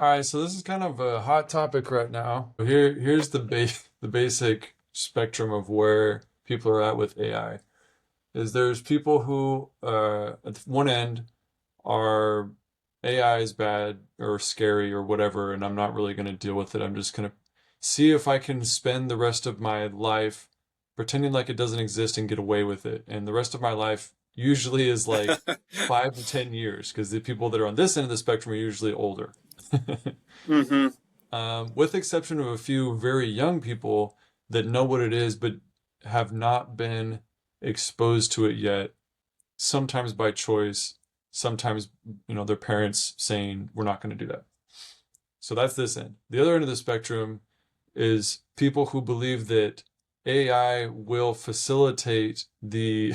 All right, so this is kind of a hot topic right now. Here's the basic spectrum of where people are at with AI. Is there's people who at one end are AI is bad or scary or whatever, and I'm not really going to deal with it. I'm just going to see if I can spend the rest of my life pretending like it doesn't exist and get away with it. And the rest of my life usually is like 5 to 10 years because the people that are on this end of the spectrum are usually older. Hmm. With exception of a few very young people that know what it is but have not been exposed to it yet, sometimes by choice, sometimes their parents saying we're not going to do that. So that's this end. The other end of the spectrum is people who believe that AI will facilitate the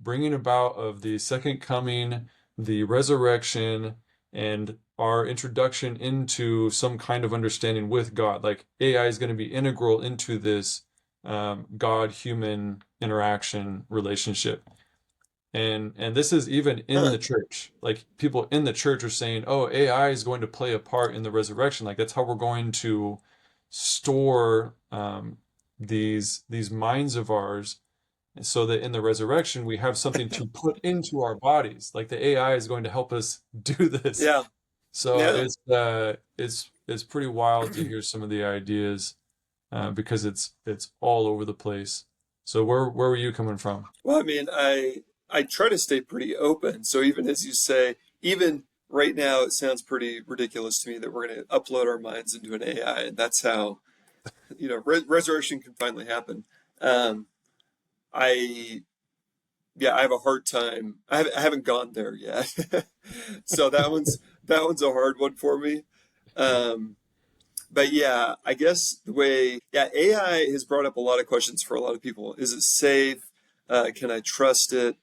bringing about of the second coming, the resurrection, and our introduction into some kind of understanding with God. Like AI is going to be integral into this God human interaction relationship. And this is even in Huh. the church. Like people in the church are saying, "Oh, AI is going to play a part in the resurrection. Like that's how we're going to store these minds of ours and so that in the resurrection we have something to put into our bodies. Like the AI is going to help us do this. Yeah. So Yeah. it's pretty wild to hear some of the ideas because it's all over the place. So where were you coming from? Well, I mean, I try to stay pretty open. So even as you say, even right now, it sounds pretty ridiculous to me that we're going to upload our minds into an AI, and that's how resurrection can finally happen. Um, I Yeah, I have a hard time. I haven't gone there yet, so that one's a hard one for me. Um, but yeah, I guess the way, yeah, AI has brought up a lot of questions for a lot of people. Is it safe? Can I trust it?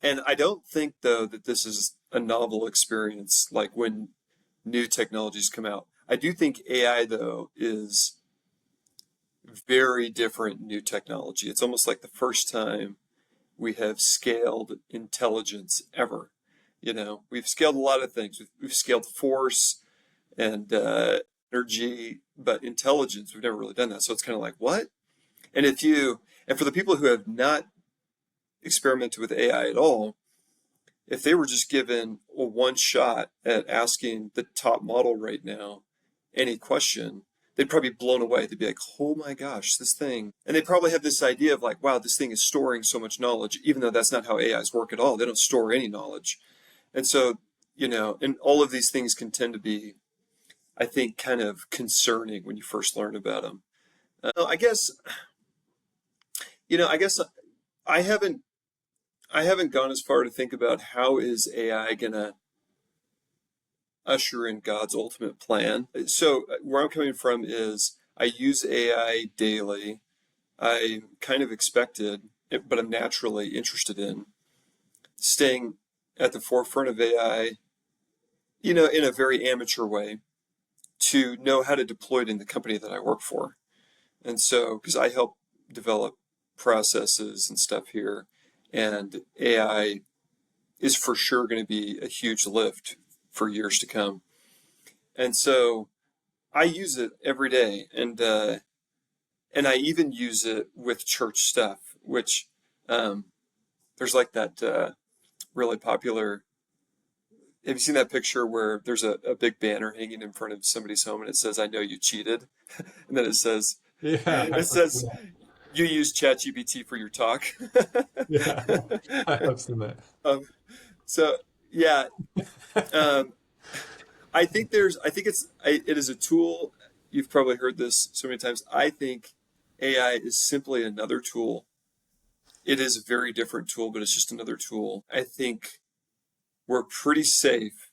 And I don't think, though, that this is a novel experience like when new technologies come out. I do think AI, though, is very different new technology. It's almost like the first time we have scaled intelligence ever. We've scaled a lot of things. We've scaled force and energy, but intelligence, we've never really done that. So it's kind of like, what? And and for the people who have not experimented with AI at all, if they were just given a one shot at asking the top model right now any question, they'd probably be blown away. They'd be like, oh my gosh, this thing. And they probably have this idea of like, wow, this thing is storing so much knowledge, even though that's not how AIs work at all. They don't store any knowledge. And so, and all of these things can tend to be, I think, kind of concerning when you first learn about them. I guess, I guess I haven't, I haven't gone as far to think about how is AI gonna usher in God's ultimate plan. So where I'm coming from is I use AI daily. I kind of expected, but I'm naturally interested in staying at the forefront of AI, in a very amateur way to know how to deploy it in the company that I work for. And so, because I help develop processes and stuff here, and AI is for sure going to be a huge lift for years to come. And so I use it every day, and I even use it with church stuff, which um, there's like that really popular. Have you seen that picture where there's a big banner hanging in front of somebody's home and it says, "I know you cheated," and then Yeah, it says you use ChatGPT for your talk. yeah, I have seen that. um, so yeah, um, I think it is a tool. You've probably heard this so many times. I think AI is simply another tool. It is a very different tool, but it's just another tool. I think we're pretty safe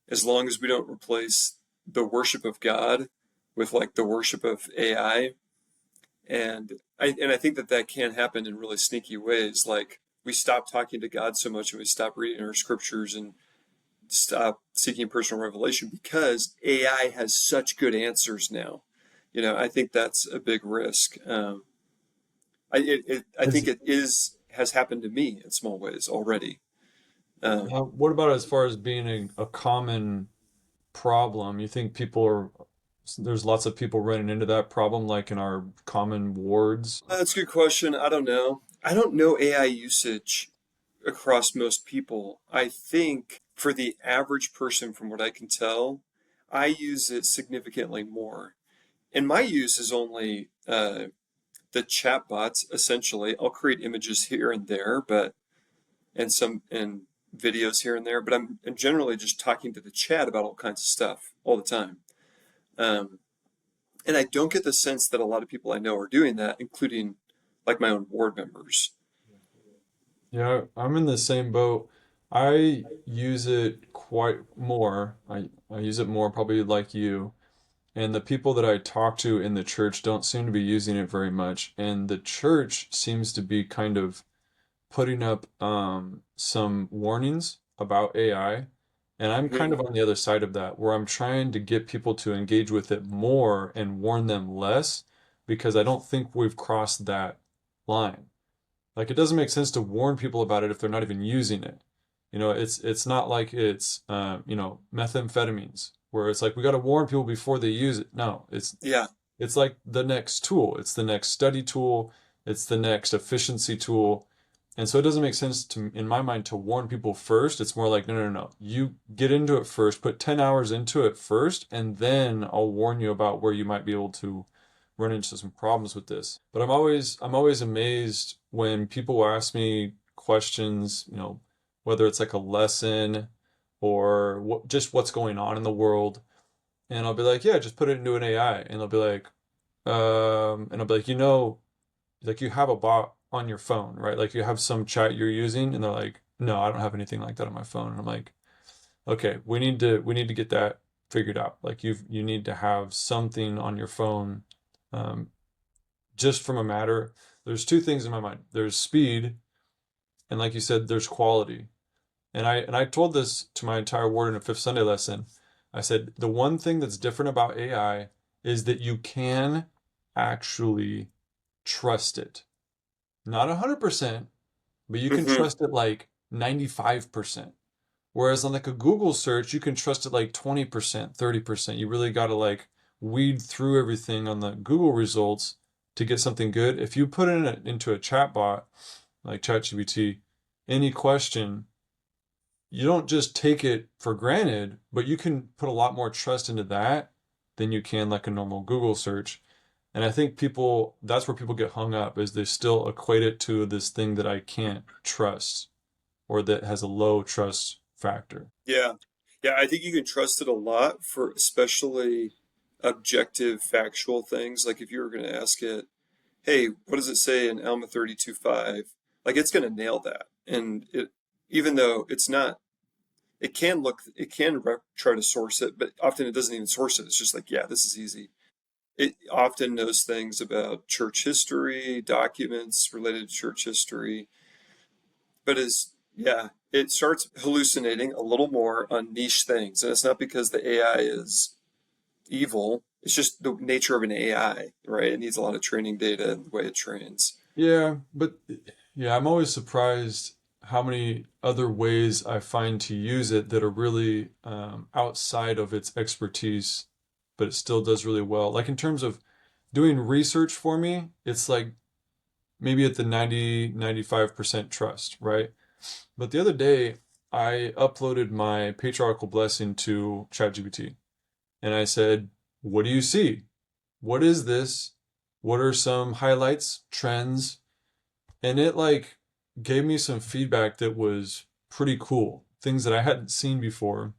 as long as we don't replace the worship of God with like the worship of AI. And I think that can happen in really sneaky ways. Like we stop talking to God so much and we stop reading our scriptures and stop seeking personal revelation because AI has such good answers now. I think that's a big risk. I think Is it has happened to me in small ways already. Um, what about as far as being a common problem? You think there's lots of people running into that problem, like in our common wards? That's a good question. I don't know. I don't know AI usage across most people. I think for the average person, from what I can tell, I use it significantly more. And my use is only the chat bots, essentially. I'll create images here and there, but and videos here and there, but I'm generally just talking to the chat about all kinds of stuff all the time. Um, and I don't get the sense that a lot of people I know are doing that, including like my own board members. Yeah, I'm in the same boat. I use it quite more. I use it more probably like you. And the people that I talk to in the church don't seem to be using it very much. And the church seems to be kind of putting up some warnings about AI. And I'm kind Mhm. of on the other side of that, where I'm trying to get people to engage with it more and warn them less, because I don't think we've crossed that line. Like it doesn't make sense to warn people about it if they're not even using it. It's not like it's methamphetamines where it's like we got to warn people before they use it. No, Yeah, it's like the next tool. It's the next study tool. It's the next efficiency tool. And so it doesn't make sense to, in my mind, to warn people first. It's more like, no, no, no. You get into it first, put 10 hours into it first, and then I'll warn you about where you might be able to run into some problems with this. But I'm always amazed when people ask me questions, whether it's like a lesson or just what's going on in the world. And I'll be like, yeah, just put it into an AI. And they'll be like, and I'll be like, like you have a bot on your phone, right? Like you have some chat you're using, and they're like, no, I don't have anything like that on my phone. And I'm like, okay, we need to get that figured out. Like you need to have something on your phone, um, just from a matter. There's two things in my mind. There's speed, and like you said, there's quality. And I told this to my entire ward in a Fifth Sunday lesson. I said the one thing that's different about AI is that you can actually trust it. Not 100%, but you can hmm trust it like 95%. Whereas on like a Google search, you can trust it like 20%, 30%. You really got to like weed through everything on the Google results to get something good. If you put into a chat bot like ChatGPT, any question, you don't just take it for granted, but you can put a lot more trust into that than you can like a normal Google search. And I think that's where people get hung up, is they still equate it to this thing that I can't trust or that has a low trust factor. Yeah. Yeah, I think you can trust it a lot for especially objective, factual things. Like if you were going to ask it, hey, what does it say in Alma 32:5? Like it's going to nail that. And even though it's not, it can try to source it, but often it doesn't even source it. It's just like, yeah, this is easy. It often knows things about church history, documents related to church history, but yeah, it starts hallucinating a little more on niche things. And it's not because the AI is evil, it's just the nature of an AI, right? It needs a lot of training data and the way it trains. Yeah, but yeah, I'm always surprised how many other ways I find to use it that are really outside of its expertise, but it still does really well. Like in terms of doing research for me, it's like maybe at the 90-95% trust, right? But the other day, I uploaded my patriarchal blessing to ChatGPT, and I said, what do you see? What is this? What are some highlights, trends? And it like gave me some feedback that was pretty cool, things that I hadn't seen before.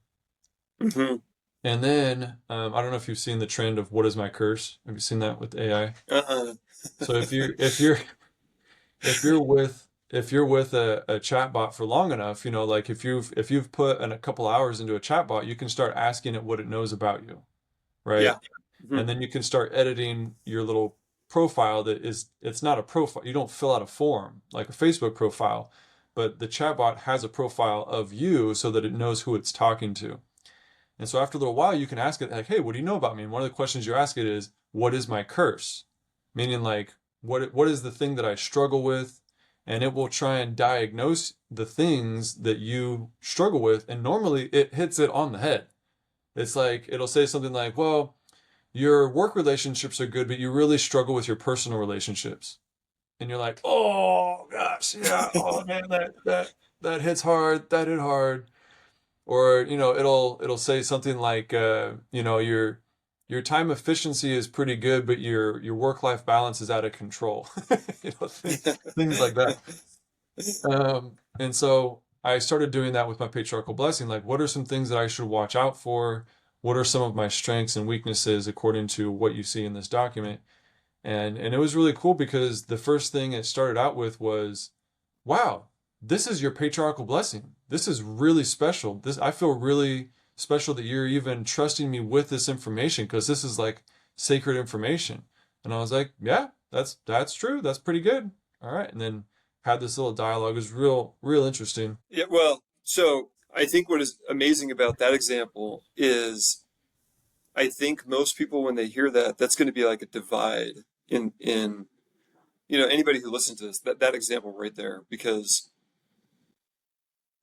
hmm And then I don't know if you've seen the trend of what is my curse. Have you seen that with AI? Uh-uh. So if you're with a chatbot for long enough, like if you've put a couple hours into a chatbot, you can start asking it what it knows about you, right? Yeah. hmm And then you can start editing your little profile. It's not a profile. You don't fill out a form like a Facebook profile, but the chatbot has a profile of you so that it knows who it's talking to. And so after a little while, you can ask it like, "Hey, what do you know about me?" And one of the questions you ask it is, "What is my curse?" Meaning like, what is the thing that I struggle with? And it will try and diagnose the things that you struggle with, and normally it hits it on the head. It's like it'll say something like, "Well, your work relationships are good, but you really struggle with your personal relationships." And you're like, "Oh gosh, yeah, oh man, that hits hard. That hit hard." Or it'll say something like, your time efficiency is pretty good, but your work life balance is out of control. Things like that. And so I started doing that with my patriarchal blessing. Like, what are some things that I should watch out for? What are some of my strengths and weaknesses according to what you see in this document? And it was really cool because the first thing it started out with was, wow, this is your patriarchal blessing. This is really special. This I feel really special that you're even trusting me with this information because this is like sacred information. And I was like, yeah, that's true. That's pretty good. All right. And then had this little dialogue. It was real interesting. Yeah, well, so I think what is amazing about that example is I think most people when they hear that, that's going to be like a divide in anybody who listens to this, that example right there, because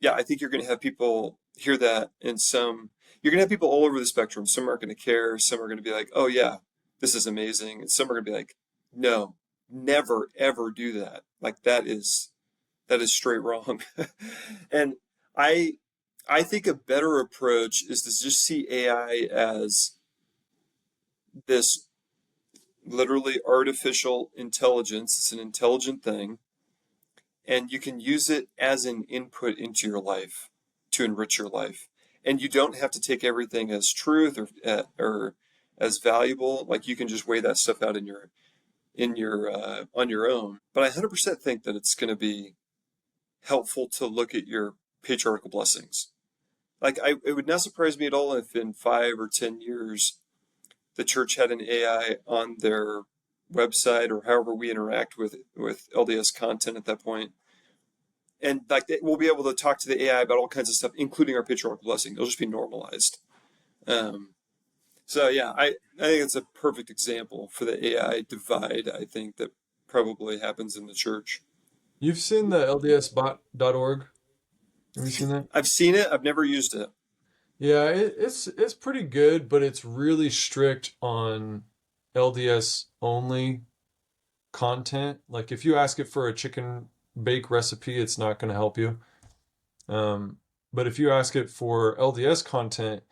yeah, I think you're going to have people hear that and you're going to have people all over the spectrum. Some aren't going to care, some are going to be like, "Oh yeah, this is amazing." And some are going to be like, "No, never ever do that. Like that is straight wrong." And I I think a better approach is to just see AI as this literally artificial intelligence. It's an intelligent thing, and you can use it as an input into your life to enrich your life. And you don't have to take everything as truth or as valuable. Like you can just weigh that stuff out in your on your own. But I 100% think that it's going to be helpful to look at your patriarchal blessings. Like it would not surprise me at all if in 5 or 10 years the church had an AI on their website or however we interact with LDS content at that point. And like we'll be able to talk to the AI about all kinds of stuff, including our patriarchal blessing. It'll just be normalized. Um, so yeah, I think it's a perfect example for the AI divide. I think that probably happens in the church. You've seen the ldsbot.org. Have you seen that? I've seen it. I've never used it. Yeah, it's pretty good, but it's really strict on LDS only content. Like if you ask it for a chicken bake recipe, it's not going to help you. Um, but if you ask it for LDS content,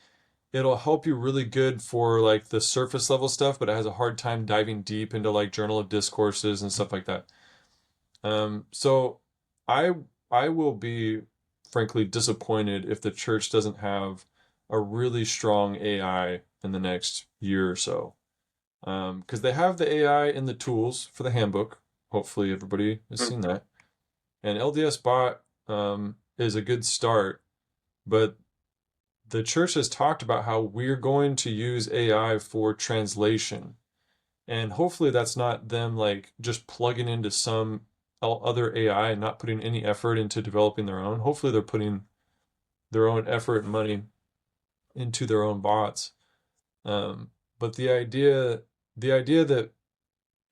it'll help you really good for like the surface level stuff, but it has a hard time diving deep into like Journal of Discourses and stuff like that. So I I will be frankly disappointed if the church doesn't have a really strong AI in the next year or so. Because they have the AI in the tools for the handbook. Hopefully everybody has Hmm. seen that. And LDS Bot is a good start, but the church has talked about how we're going to use AI for translation. And hopefully that's not them like just plugging into some other AI and not putting any effort into developing their own. Hopefully they're putting their own effort and money into their own bots. But the idea that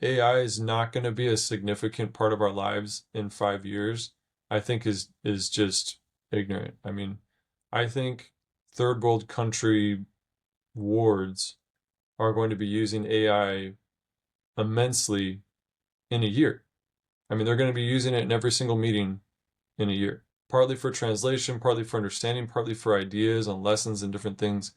AI is not going to be a significant part of our lives in 5 years, I think is just ignorant. I mean, I think third world country wards are going to be using AI immensely in a year. I mean, they're going to be using it in every single meeting in a year, partly for translation, partly for understanding, partly for ideas and lessons and different things.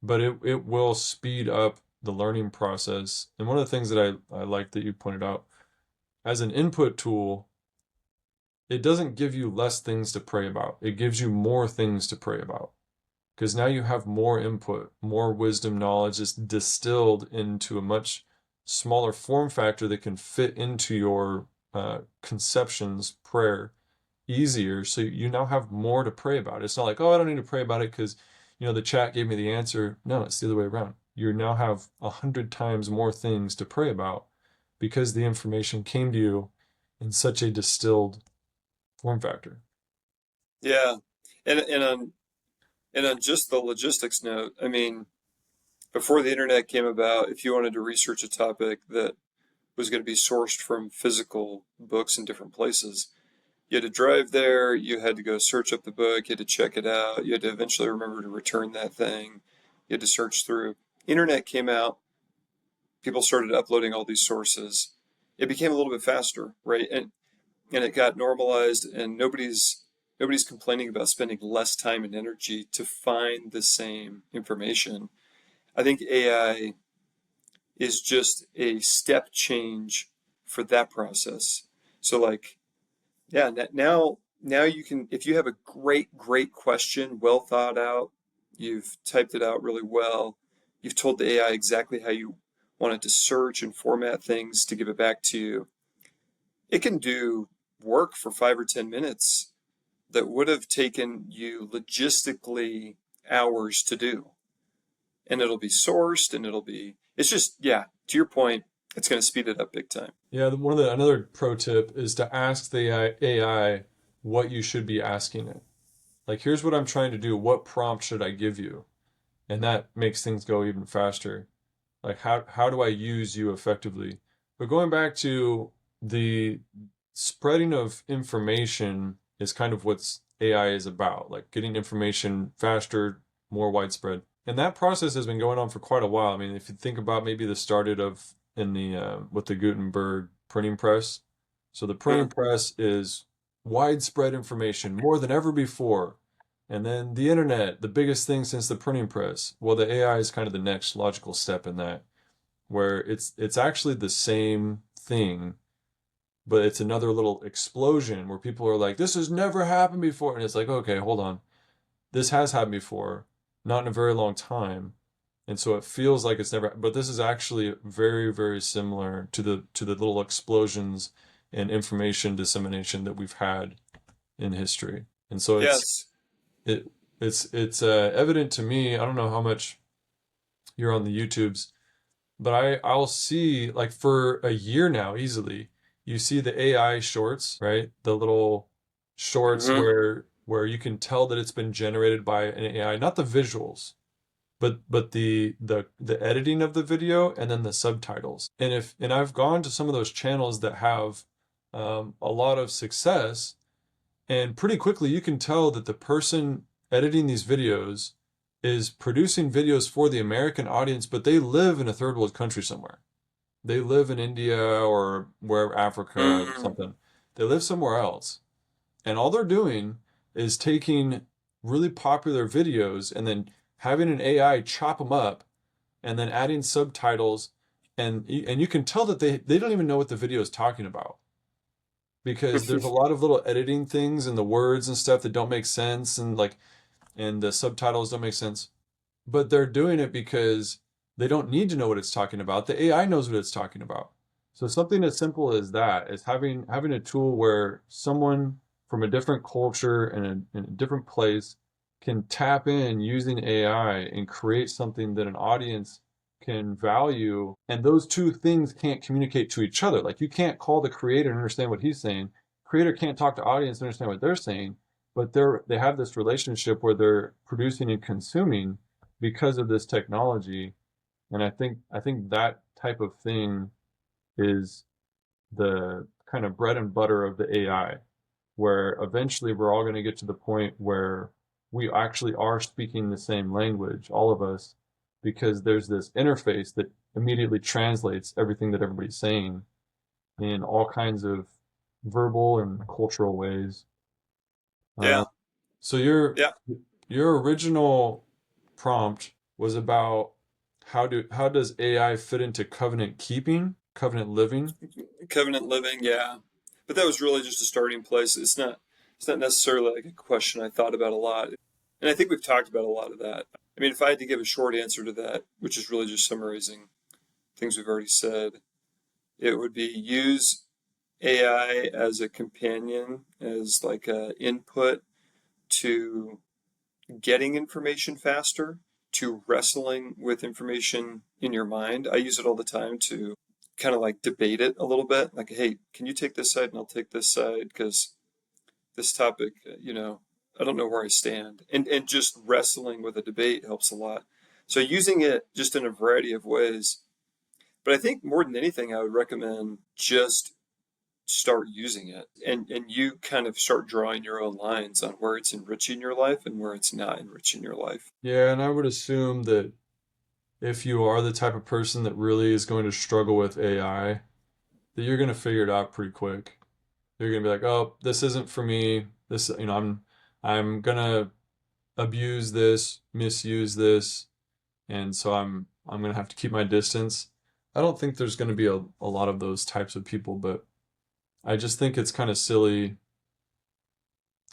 But it will speed up the learning process. And one of the things that I like that you pointed out, as an input tool, it doesn't give you less things to pray about. It gives you more things to pray about. Because now you have more input, more wisdom, knowledge is distilled into a much smaller form factor that can fit into your conceptions, prayer easier. So you now have more to pray about. It's not like, oh, I don't need to pray about it because, the chat gave me the answer. No, it's the other way around. You now have 100 times more things to pray about because the information came to you in such a distilled form factor. Yeah, and on just the logistics note, I mean, before the internet came about, if you wanted to research a topic that was going to be sourced from physical books in different places, you had to drive there, you had to go search up the book, you had to check it out, you had to eventually remember to return that thing. You had to search through. Internet came out, people started uploading all these sources. It became a little bit faster, right? And it got normalized, and nobody's complaining about spending less time and energy to find the same information. I think AI is just a step change for that process. So like, yeah, now you can, if you have a great question, well thought out, you've typed it out really well, you've told the AI exactly how you want it to search and format things to give it back to you, it can do work for 5 or 10 minutes that would have taken you logistically hours to do. And it'll be sourced and it's just, yeah, to your point, it's going to speed it up big time. Yeah, another pro tip is to ask the AI what you should be asking it. Like, here's what I'm trying to do. What prompt should I give you? And that makes things go even faster. Like, how do I use you effectively? But going back to the spreading of information is kind of what AI is about, like getting information faster, more widespread. And that process has been going on for quite a while. I mean, if you think about maybe the started of in the with the Gutenberg printing press. So the printing press is widespread information more than ever before. And then the internet, the biggest thing since the printing press. Well, the AI is kind of the next logical step in that, where it's actually the same thing, but it's another little explosion where people are like, this has never happened before. And it's like, okay, hold on. This has happened before, not in a very long time. And so it feels like it's never, but this is actually very, very similar to the little explosions and information dissemination that we've had in history. And so Yes. it it's evident to me. I don't know how much you're on the YouTubes, but I'll see, like, for a year now easily, you see the AI shorts, right? The little shorts Hmm. where you can tell that it's been generated by an AI, not the visuals, but the editing of the video and then the subtitles. And I've gone to some of those channels that have a lot of success, and pretty quickly you can tell that the person editing these videos is producing videos for the American audience, but they live in a third world country somewhere. They live in India or where Africa or Hmm. something. They live somewhere else. And all they're doing is taking really popular videos and then having an AI chop them up and then adding subtitles. And you can tell that they don't even know what the video is talking about, because there's a lot of little editing things and the words and stuff that don't make sense, and the subtitles don't make sense. But they're doing it because they don't need to know what it's talking about. The AI knows what it's talking about. So something as simple as that is having a tool where someone from a different culture and in a different place can tap in using AI and create something that an audience can value. And those two things can't communicate to each other. Like, you can't call the creator and understand what he's saying. Creator can't talk to audience and understand what they're saying. But they have this relationship where they're producing and consuming because of this technology. And I think that type of thing is the kind of bread and butter of the AI, where eventually we're all going to get to the point where we actually are speaking the same language, all of us, because there's this interface that immediately translates everything that everybody's saying in all kinds of verbal and cultural ways. Uh, Yeah. so Yeah. your original prompt was about how does AI fit into covenant keeping, covenant living? Covenant living. Yeah. But that was really just a starting place. It's not necessarily like a question I thought about a lot. And I think we've talked about a lot of that. I mean, if I had to give a short answer to that, which is really just summarizing things we've already said, it would be use AI as a companion, as like a input to getting information faster, to wrestling with information in your mind. I use it all the time to kind of like debate it a little bit. Like, hey, can you take this side and I'll take this side because this topic, I don't know where I stand. And just wrestling with a debate helps a lot. So using it just in a variety of ways. But I think more than anything, I would recommend just start using it, and you kind of start drawing your own lines on where it's enriching your life and where it's not enriching your life. Yeah, and I would assume that if you are the type of person that really is going to struggle with AI, that you're going to figure it out pretty quick. You're going to be like, "Oh, this isn't for me. This, I'm going to abuse this, misuse this, and so I'm going to have to keep my distance." I don't think there's going to be a lot of those types of people, but I just think it's kind of silly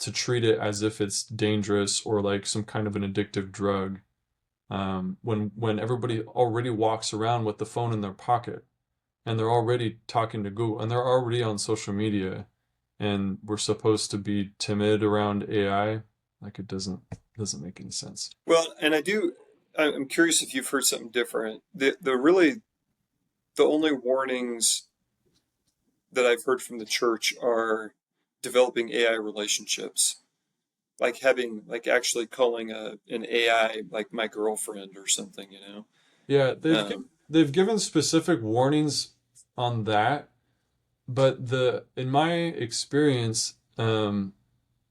to treat it as if it's dangerous or like some kind of an addictive drug. When everybody already walks around with the phone in their pocket and they're already talking to Google and they're already on social media, and we're supposed to be timid around AI, like it doesn't make any sense. Well, and I'm curious if you've heard something different. The only warnings that I've heard from the church are developing AI relationships, like having, like actually calling an AI like my girlfriend or something, you know? Yeah, Um, they've given specific warnings on that, but the in my experience,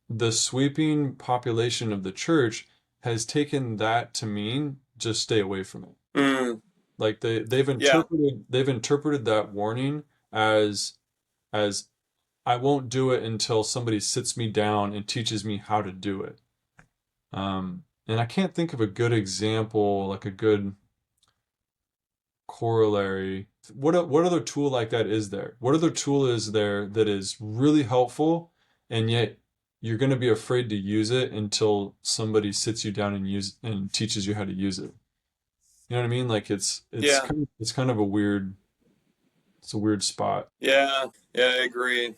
the sweeping population of the church has taken that to mean just stay away from it. mm, Like yeah, they've interpreted that warning as as I won't do it until somebody sits me down and teaches me how to do it. And I can't think of a good example, like a good corollary. What other tool like that is there? What other tool is there that is really helpful and yet you're going to be afraid to use it until somebody sits you down and use and teaches you how to use it? You know what I mean? Like yeah, it's kind of a weird spot. yeah, yeah, I agree.